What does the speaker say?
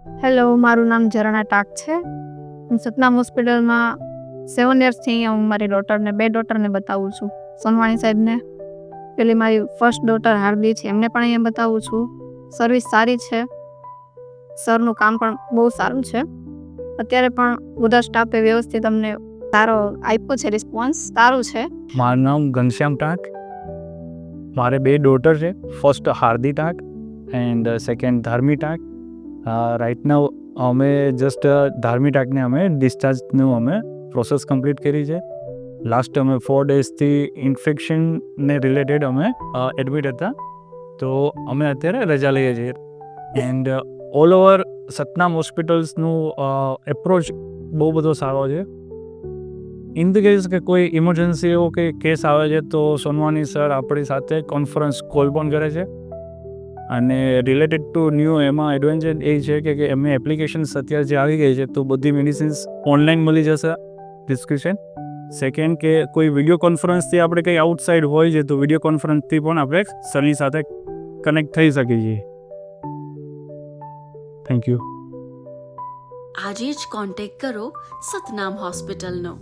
Hello, મારું નામ ઝરણા ટાક છે. હું સતનામ હોસ્પિટલમાં 7 યર્સથી અહીંયા હું મારી ડોટરને 2 ડોટરને બતાવું છું. સોનવાણી સાહેબને, પેલી મારી ફર્સ્ટ ડોટર હાર્દી છે એમને પણ અહીંયા બતાવું છું. સર્વિસ સારી છે, સરનું કામ પણ બહુ સારું છે. અત્યારે પણ બધા સ્ટાફે વ્યવસ્થિત અમને સારો આપ્યો છે, રિસ્પોન્સ સારું છે. મારું નામ ઘનશ્યામ ટાંક. મારે 2 ડોટર છે. First Hardi Tank and second Dharmi Tank. Right now અમે જસ્ટ ધાર્મી ટાંકને અમે ડિસ્ચાર્જનું અમે પ્રોસેસ કમ્પ્લીટ કરી છે. લાસ્ટ અમે 4 ડેઝથી ઇન્ફેક્શનને રિલેટેડ અમે એડમિટ હતા, તો અમે અત્યારે રજા લઈએ છીએ. એન્ડ ઓલ ઓવર સતનામ હોસ્પિટલ્સનું એપ્રોચ બહુ બધો સારો છે. ઇન ધ કેસ કે કોઈ ઇમરજન્સી એવો કે કેસ આવે છે તો સોનવાની સર આપણી સાથે કોન્ફરન્સ કોલ પણ કરે છે. અને રિલેટેડ ટુ ન્યૂ એમાં એડવેન્ચર એ છે કે એમની એપ્લિકેશન્સ અત્યારે જે આવી ગઈ છે તો બધી મેડિસિન્સ ઓનલાઈન મળી જશે પ્રિસ્ક્રિપ્શન. સેકન્ડ કે કોઈ વિડીયો કોન્ફરન્સથી આપણે કંઈ આઉટસાઇડ હોય છે તો વિડીયો કોન્ફરન્સથી પણ આપણે સરની સાથે કનેક્ટ થઈ શકીએ છીએ. Thank you. આજે જ કોન્ટેક્ટ કરો સતનામ હોસ્પિટલનો.